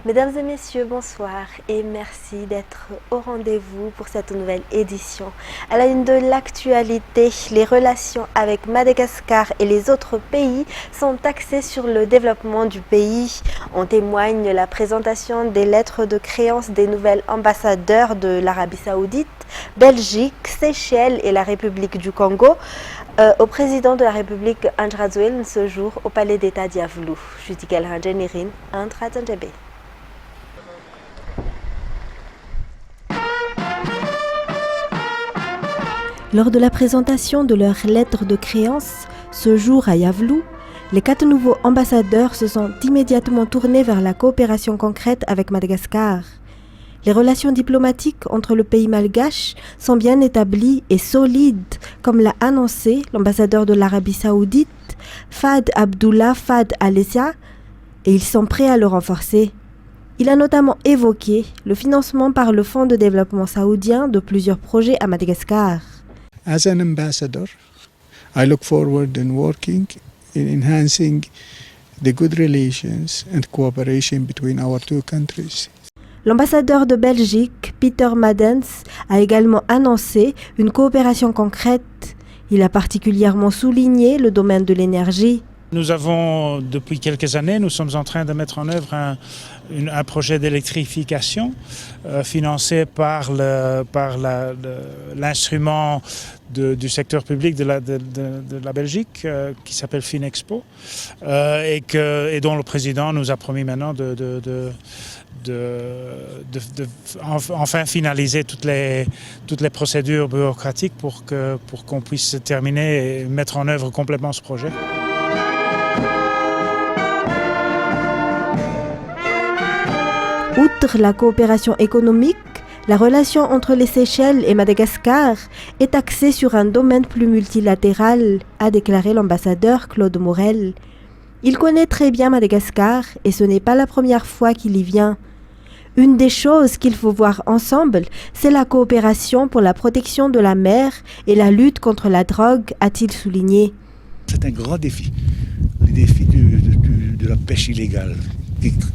Mesdames et messieurs, bonsoir et merci d'être au rendez-vous pour cette nouvelle édition. À la une de l'actualité, les relations avec Madagascar et les autres pays sont axées sur le développement du pays. En témoigne la présentation des lettres de créance des nouvelles ambassadeurs de l'Arabie Saoudite, Belgique, Seychelles et la République du Congo au président de la République Ange Rajoelina ce jour au palais d'État d'Yavlu. Judigal Ranjenirin, Antratanjebe. Lors de la présentation de leurs lettres de créance, ce jour à Yavlu, les 4 nouveaux ambassadeurs se sont immédiatement tournés vers la coopération concrète avec Madagascar. Les relations diplomatiques entre le pays malgache sont bien établies et solides, comme l'a annoncé l'ambassadeur de l'Arabie Saoudite, Fahd Abdullah Fahd Al-Essia, et ils sont prêts à le renforcer. Il a notamment évoqué le financement par le Fonds de développement saoudien de plusieurs projets à Madagascar. As an ambassador, I look forward in working in enhancing the good relations and cooperation between our two countries. L'ambassadeur de Belgique, Peter Madens, a également annoncé une coopération concrète. Il a particulièrement souligné le domaine de l'énergie. Nous avons, depuis quelques années, nous sommes en train de mettre en œuvre un projet d'électrification financé par l'instrument du secteur public de la Belgique qui s'appelle Finexpo et dont le président nous a promis maintenant de enfin finaliser toutes les procédures bureaucratiques pour qu'on puisse terminer et mettre en œuvre complètement ce projet. Outre la coopération économique, la relation entre les Seychelles et Madagascar est axée sur un domaine plus multilatéral, a déclaré l'ambassadeur Claude Morel. Il connaît très bien Madagascar et ce n'est pas la première fois qu'il y vient. Une des choses qu'il faut voir ensemble, c'est la coopération pour la protection de la mer et la lutte contre la drogue, a-t-il souligné. C'est un grand défi, le défi de la pêche illégale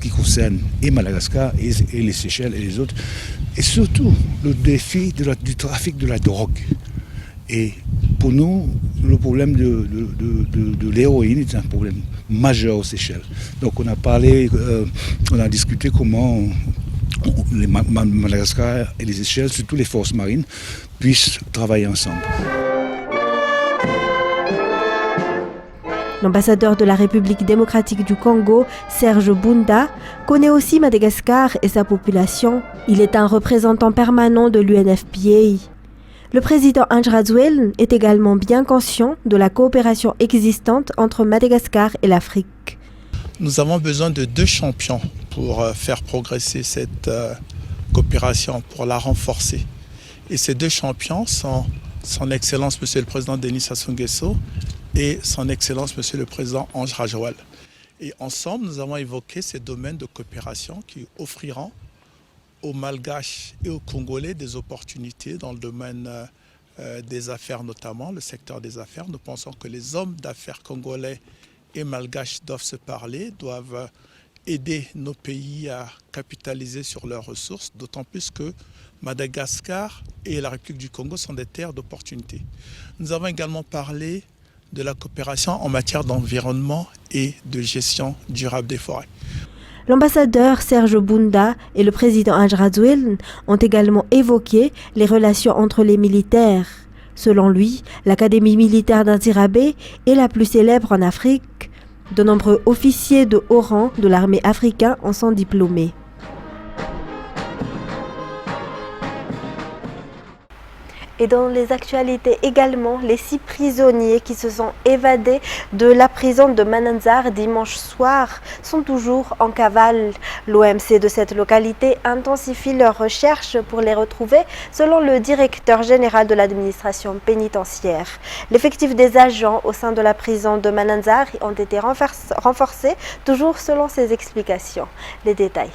qui concerne et Madagascar et les Seychelles et les autres, et surtout le défi du trafic de la drogue. Et pour nous, le problème de l'héroïne est un problème majeur aux Seychelles. Donc on a discuté comment Madagascar et les Seychelles, surtout les forces marines, puissent travailler ensemble. L'ambassadeur de la République démocratique du Congo, Serge Bunda, connaît aussi Madagascar et sa population. Il est un représentant permanent de l'UNFPA. Le président Ange Rajoelina est également bien conscient de la coopération existante entre Madagascar et l'Afrique. Nous avons besoin de 2 champions pour faire progresser cette coopération, pour la renforcer. Et ces 2 champions sont son Excellence Monsieur le Président Denis Sassou Nguesso et son Excellence Monsieur le Président Ange Rajoelina. Et ensemble, nous avons évoqué ces domaines de coopération qui offriront aux Malgaches et aux Congolais des opportunités dans le domaine des affaires, notamment le secteur des affaires. Nous pensons que les hommes d'affaires congolais et malgaches doivent se parler, doivent aider nos pays à capitaliser sur leurs ressources, d'autant plus que Madagascar et la République du Congo sont des terres d'opportunités. Nous avons également parlé de la coopération en matière d'environnement et de gestion durable des forêts. L'ambassadeur Serge Bunda et le président Ange Rajoelina ont également évoqué les relations entre les militaires. Selon lui, l'académie militaire d'Antsirabe est la plus célèbre en Afrique. De nombreux officiers de haut rang de l'armée africaine en sont diplômés. Et dans les actualités également, les 6 prisonniers qui se sont évadés de la prison de Mananzar dimanche soir sont toujours en cavale. L'OMC de cette localité intensifie leurs recherches pour les retrouver, selon le directeur général de l'administration pénitentiaire. L'effectif des agents au sein de la prison de Mananzar ont été renforcés, toujours selon ses explications. Les détails.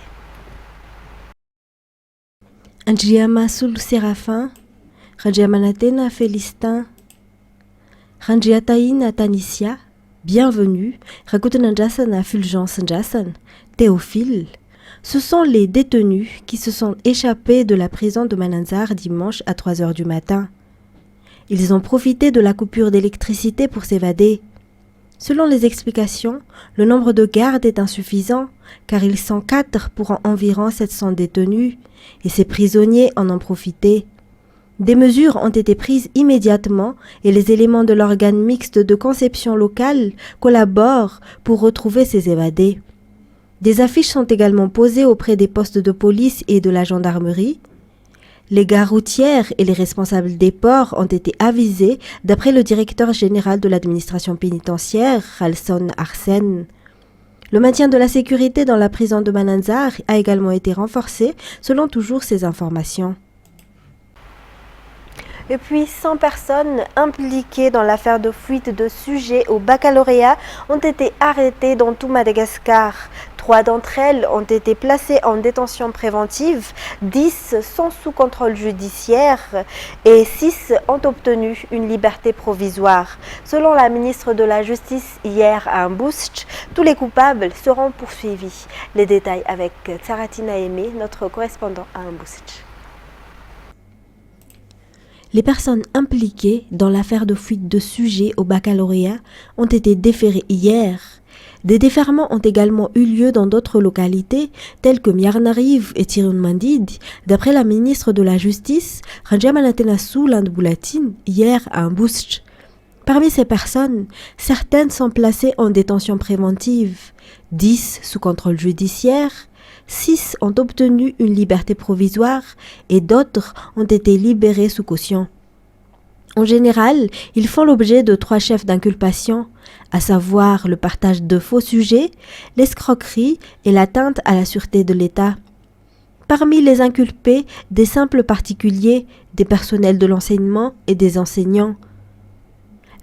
Andriama Soul Séraphin, Ranjiamanatena Félistin, Ranjiataïna Tanissia, bienvenue, Rakutananjasan Fulgence Njasan, Théophile. Ce sont les détenus qui se sont échappés de la prison de Mananzar dimanche à 3 heures du matin. Ils ont profité de la coupure d'électricité pour s'évader. Selon les explications, le nombre de gardes est insuffisant car ils sont 4 pour environ 700 détenus et ces prisonniers en ont profité. Des mesures ont été prises immédiatement et les éléments de l'organe mixte de conception locale collaborent pour retrouver ces évadés. Des affiches sont également posées auprès des postes de police et de la gendarmerie. Les gares routières et les responsables des ports ont été avisés d'après le directeur général de l'administration pénitentiaire, Ralson Arsène. Le maintien de la sécurité dans la prison de Mananzar a également été renforcé selon toujours ces informations. Et puis 100 personnes impliquées dans l'affaire de fuite de sujets au baccalauréat ont été arrêtées dans tout Madagascar. 3 d'entre elles ont été placées en détention préventive, 10 sont sous contrôle judiciaire et 6 ont obtenu une liberté provisoire. Selon la ministre de la Justice hier à Mbouch, tous les coupables seront poursuivis. Les détails avec Tsaratina Aimé, notre correspondant à Mbouch. Les personnes impliquées dans l'affaire de fuite de sujets au baccalauréat ont été déférées hier. Des déferments ont également eu lieu dans d'autres localités, telles que Miarnariv et Tirunmandid, d'après la ministre de la Justice, Ranjamanatenasu Landboulatine, hier à Mbouch. Parmi ces personnes, certaines sont placées en détention préventive, 10 sous contrôle judiciaire, 6 ont obtenu une liberté provisoire et d'autres ont été libérés sous caution. En général, ils font l'objet de 3 chefs d'inculpation, à savoir le partage de faux sujets, l'escroquerie et l'atteinte à la sûreté de l'État. Parmi les inculpés, des simples particuliers, des personnels de l'enseignement et des enseignants.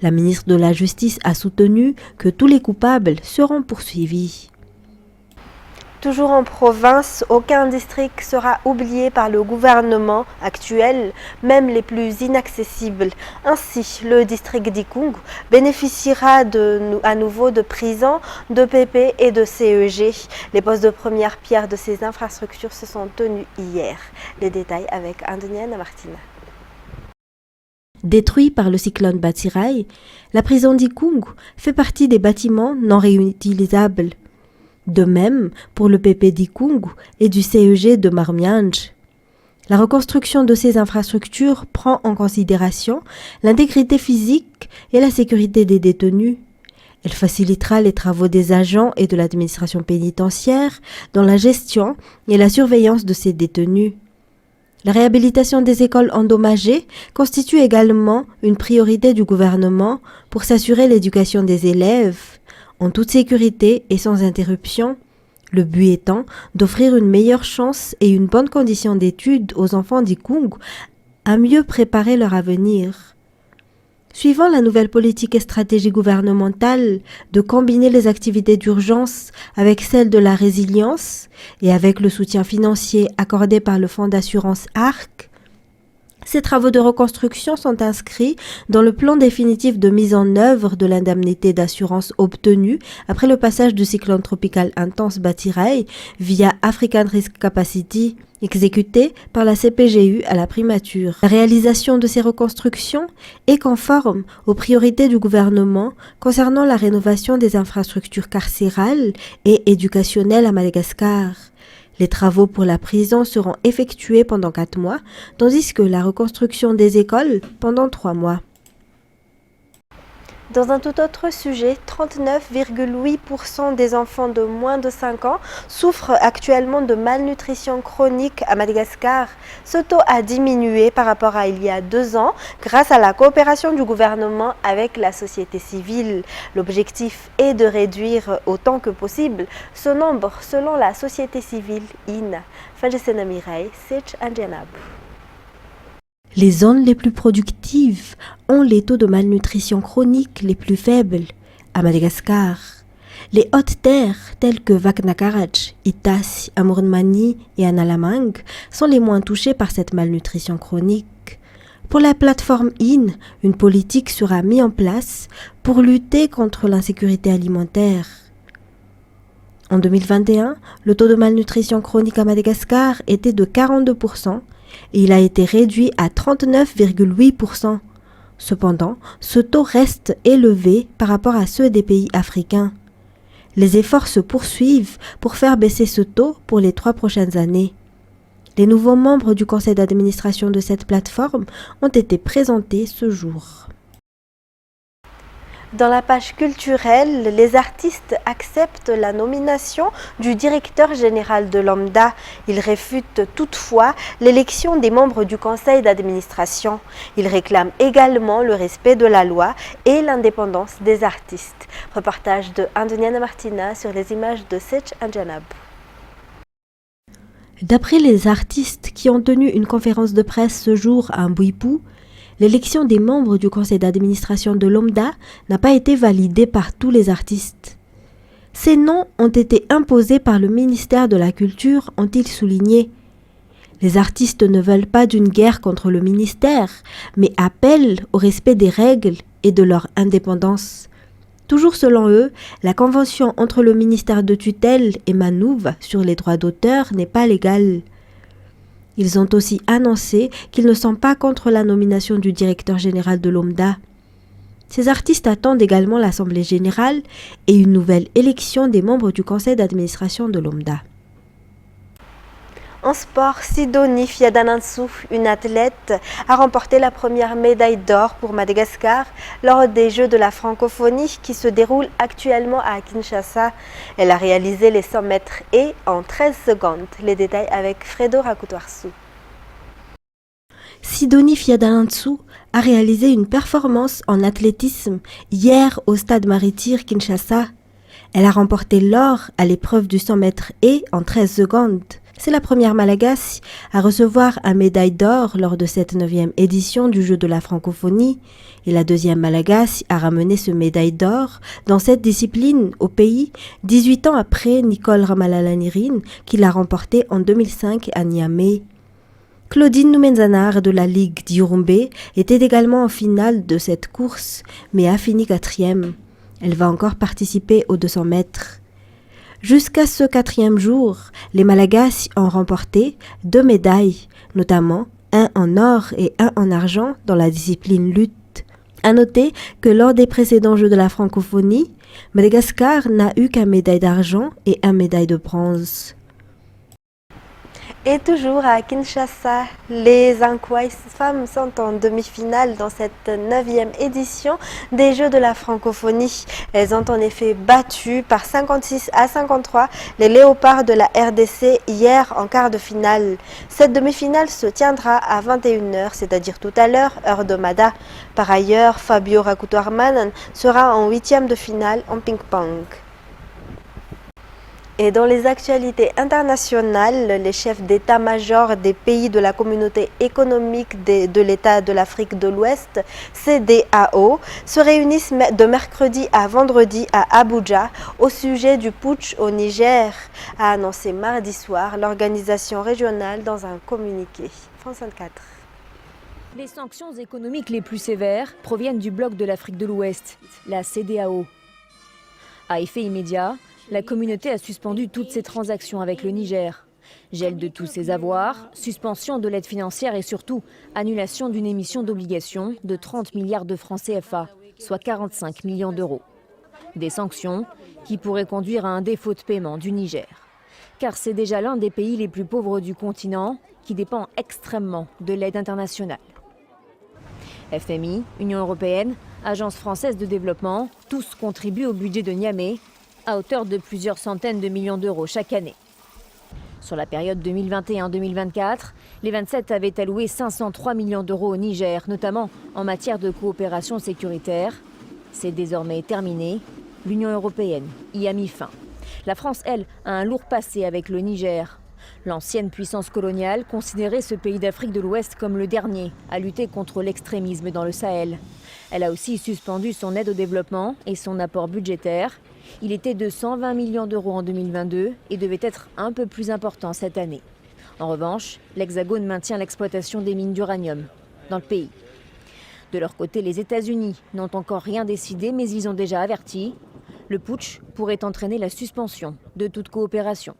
La ministre de la Justice a soutenu que tous les coupables seront poursuivis. Toujours en province, aucun district sera oublié par le gouvernement actuel, même les plus inaccessibles. Ainsi, le district d'Ikung bénéficiera à nouveau de prisons, de PP et de CEG. Les postes de première pierre de ces infrastructures se sont tenus hier. Les détails avec Andoniana Martina. Détruit par le cyclone Batsirai, la prison d'Ikung fait partie des bâtiments non réutilisables. De même pour le PP d'Ikung et du CEG de Marmianj. La reconstruction de ces infrastructures prend en considération l'intégrité physique et la sécurité des détenus. Elle facilitera les travaux des agents et de l'administration pénitentiaire dans la gestion et la surveillance de ces détenus. La réhabilitation des écoles endommagées constitue également une priorité du gouvernement pour s'assurer l'éducation des élèves en toute sécurité et sans interruption, le but étant d'offrir une meilleure chance et une bonne condition d'études aux enfants d'Ikung à mieux préparer leur avenir. Suivant la nouvelle politique et stratégie gouvernementale de combiner les activités d'urgence avec celles de la résilience et avec le soutien financier accordé par le fonds d'assurance ARC, ces travaux de reconstruction sont inscrits dans le plan définitif de mise en œuvre de l'indemnité d'assurance obtenue après le passage du cyclone tropical intense Batsirai via African Risk Capacity, exécuté par la CPGU à la primature. La réalisation de ces reconstructions est conforme aux priorités du gouvernement concernant la rénovation des infrastructures carcérales et éducationnelles à Madagascar. Les travaux pour la prison seront effectués pendant 4 mois, tandis que la reconstruction des écoles pendant 3 mois. Dans un tout autre sujet, 39,8% des enfants de moins de 5 ans souffrent actuellement de malnutrition chronique à Madagascar. Ce taux a diminué par rapport à il y a 2 ans grâce à la coopération du gouvernement avec la société civile. L'objectif est de réduire autant que possible ce nombre selon la société civile INA. Les zones les plus productives ont les taux de malnutrition chronique les plus faibles à Madagascar. Les hautes terres telles que Vaknakarach, Itas, Amurmani et Analamang sont les moins touchées par cette malnutrition chronique. Pour la plateforme IN, une politique sera mise en place pour lutter contre l'insécurité alimentaire. En 2021, le taux de malnutrition chronique à Madagascar était de 42% et il a été réduit à 39,8%. Cependant, ce taux reste élevé par rapport à ceux des pays africains. Les efforts se poursuivent pour faire baisser ce taux pour les 3 prochaines années. Les nouveaux membres du conseil d'administration de cette plateforme ont été présentés ce jour. Dans la page culturelle, les artistes acceptent la nomination du directeur général de l'OMDA. Ils réfutent toutefois l'élection des membres du conseil d'administration. Ils réclament également le respect de la loi et l'indépendance des artistes. Reportage de Andoniana Martina sur les images de Sech Anjanab. D'après les artistes qui ont tenu une conférence de presse ce jour à Mbouipou, l'élection des membres du conseil d'administration de l'OMDA n'a pas été validée par tous les artistes. Ces noms ont été imposés par le ministère de la Culture, ont-ils souligné. Les artistes ne veulent pas d'une guerre contre le ministère, mais appellent au respect des règles et de leur indépendance. Toujours selon eux, la convention entre le ministère de tutelle et Manouv sur les droits d'auteur n'est pas légale. Ils ont aussi annoncé qu'ils ne sont pas contre la nomination du directeur général de l'OMDA. Ces artistes attendent également l'Assemblée générale et une nouvelle élection des membres du conseil d'administration de l'OMDA. En sport, Sidonie Fiadanantsou, une athlète, a remporté la première médaille d'or pour Madagascar lors des Jeux de la francophonie qui se déroulent actuellement à Kinshasa. Elle a réalisé les 100 mètres et en 13 secondes. Les détails avec Fredo Rakutoarsou. Sidonie Fiadanantsou a réalisé une performance en athlétisme hier au stade Marityr Kinshasa. Elle a remporté l'or à l'épreuve du 100 mètres et en 13 secondes. C'est la première Malagasy à recevoir une médaille d'or lors de cette 9e édition du Jeu de la francophonie et la deuxième Malagasy à ramener ce médaille d'or dans cette discipline au pays 18 ans après Nicole Ramalalanirin qui l'a remporté en 2005 à Niamey. Claudine Noumenzanar de la Ligue d'Yurumbe était également en finale de cette course mais a fini 4e. Elle va encore participer aux 200 mètres. Jusqu'à ce 4e jour, les Malagasy ont remporté 2 médailles, notamment un en or et un en argent dans la discipline lutte. À noter que lors des précédents Jeux de la francophonie, Madagascar n'a eu qu'une médaille d'argent et une médaille de bronze. Et toujours à Kinshasa, les Ankwais femmes sont en demi-finale dans cette 9e édition des Jeux de la francophonie. Elles ont en effet battu par 56 à 53 les léopards de la RDC hier en quart de finale. Cette demi-finale se tiendra à 21h, c'est-à-dire tout à l'heure, heure de Mada. Par ailleurs, Fabio Rakutoarmanen sera en 8e de finale en ping-pong. Et dans les actualités internationales, les chefs d'état-major des pays de la communauté économique de l'État de l'Afrique de l'Ouest, CEDEAO, se réunissent de mercredi à vendredi à Abuja au sujet du putsch au Niger, a annoncé mardi soir l'organisation régionale dans un communiqué. France 24. Les sanctions économiques les plus sévères proviennent du bloc de l'Afrique de l'Ouest, la CEDEAO. À effet immédiat, la communauté a suspendu toutes ses transactions avec le Niger. Gel de tous ses avoirs, suspension de l'aide financière et surtout annulation d'une émission d'obligations de 30 milliards de francs CFA, soit 45 millions d'euros. Des sanctions qui pourraient conduire à un défaut de paiement du Niger. Car c'est déjà l'un des pays les plus pauvres du continent qui dépend extrêmement de l'aide internationale. FMI, Union européenne, Agence française de développement, tous contribuent au budget de Niamey à hauteur de plusieurs centaines de millions d'euros chaque année. Sur la période 2021-2024, les 27 avaient alloué 503 millions d'euros au Niger, notamment en matière de coopération sécuritaire. C'est désormais terminé. L'Union européenne y a mis fin. La France, elle, a un lourd passé avec le Niger. L'ancienne puissance coloniale considérait ce pays d'Afrique de l'Ouest comme le dernier à lutter contre l'extrémisme dans le Sahel. Elle a aussi suspendu son aide au développement et son apport budgétaire. Il était de 120 millions d'euros en 2022 et devait être un peu plus important cette année. En revanche, l'Hexagone maintient l'exploitation des mines d'uranium dans le pays. De leur côté, les États-Unis n'ont encore rien décidé, mais ils ont déjà averti. Le putsch pourrait entraîner la suspension de toute coopération.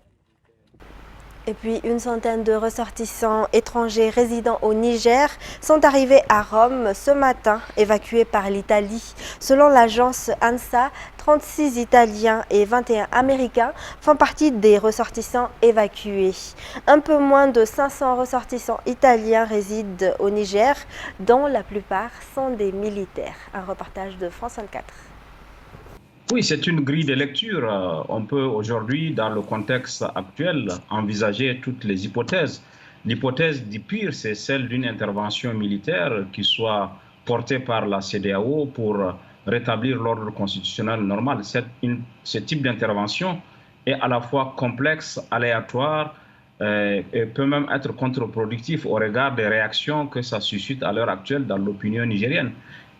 Et puis, une centaine de ressortissants étrangers résidant au Niger sont arrivés à Rome ce matin, évacués par l'Italie. Selon l'agence ANSA, 36 Italiens et 21 Américains font partie des ressortissants évacués. Un peu moins de 500 ressortissants italiens résident au Niger, dont la plupart sont des militaires. Un reportage de France 24. Oui, c'est une grille de lecture. On peut aujourd'hui, dans le contexte actuel, envisager toutes les hypothèses. L'hypothèse du pire, c'est celle d'une intervention militaire qui soit portée par la CEDEAO pour rétablir l'ordre constitutionnel normal. Ce type d'intervention est à la fois complexe, aléatoire et peut même être contre-productif au regard des réactions que ça suscite à l'heure actuelle dans l'opinion nigérienne.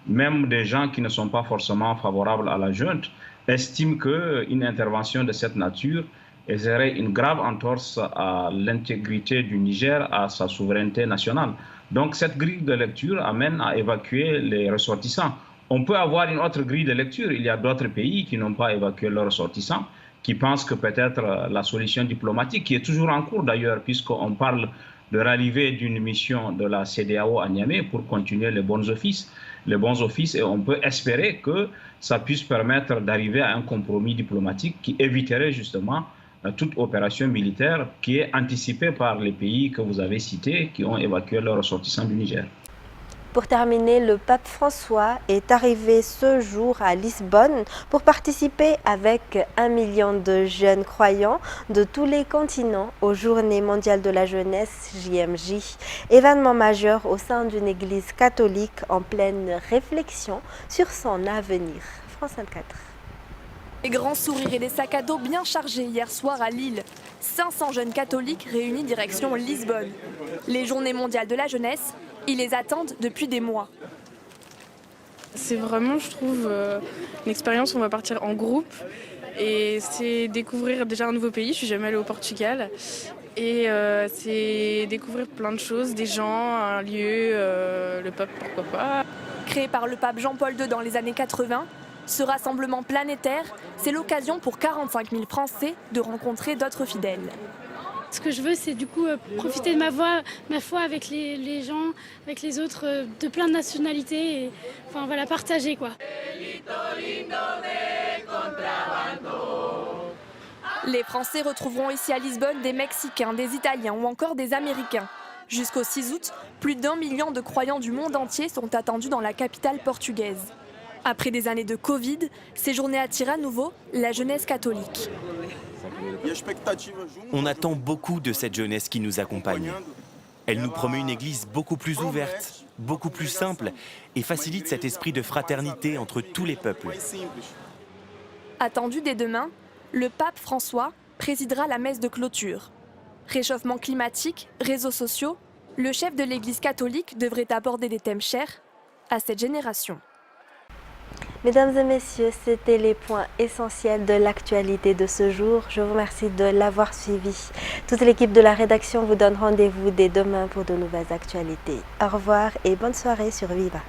Même des gens qui ne sont pas forcément favorables à la junte estiment qu'une intervention de cette nature serait une grave entorse à l'intégrité du Niger, à sa souveraineté nationale. Donc cette grille de lecture amène à évacuer les ressortissants. On peut avoir une autre grille de lecture. Il y a d'autres pays qui n'ont pas évacué leurs ressortissants, qui pensent que peut-être la solution diplomatique, qui est toujours en cours d'ailleurs, puisqu'on parle de l'arrivée d'une mission de la CEDEAO à Niamey pour continuer les bons offices, et on peut espérer que ça puisse permettre d'arriver à un compromis diplomatique qui éviterait justement toute opération militaire qui est anticipée par les pays que vous avez cités qui ont évacué leurs ressortissants du Niger. Pour terminer, le pape François est arrivé ce jour à Lisbonne pour participer avec 1 million de jeunes croyants de tous les continents aux Journées mondiales de la jeunesse JMJ, événement majeur au sein d'une église catholique en pleine réflexion sur son avenir. France 24. Des grands sourires et des sacs à dos bien chargés hier soir à Lille. 500 jeunes catholiques réunis direction Lisbonne. Les Journées mondiales de la jeunesse, ils les attendent depuis des mois. C'est vraiment, je trouve, une expérience où on va partir en groupe et c'est découvrir déjà un nouveau pays. Je suis jamais allée au Portugal et c'est découvrir plein de choses, des gens, un lieu, le pape, pourquoi pas. Créé par le pape Jean-Paul II dans les années 80, ce rassemblement planétaire, c'est l'occasion pour 45 000 Français de rencontrer d'autres fidèles. Ce que je veux, c'est du coup profiter de ma foi avec les gens, avec les autres de plein de nationalités, et enfin voilà, partager quoi. Les Français retrouveront ici à Lisbonne des Mexicains, des Italiens ou encore des Américains. Jusqu'au 6 août, plus d'1 million de croyants du monde entier sont attendus dans la capitale portugaise. Après des années de Covid, ces journées attirent à nouveau la jeunesse catholique. On attend beaucoup de cette jeunesse qui nous accompagne. Elle nous promet une église beaucoup plus ouverte, beaucoup plus simple et facilite cet esprit de fraternité entre tous les peuples. Attendu dès demain, le pape François présidera la messe de clôture. Réchauffement climatique, réseaux sociaux, le chef de l'église catholique devrait aborder des thèmes chers à cette génération. Mesdames et messieurs, c'était les points essentiels de l'actualité de ce jour. Je vous remercie de l'avoir suivi. Toute l'équipe de la rédaction vous donne rendez-vous dès demain pour de nouvelles actualités. Au revoir et bonne soirée sur Viva.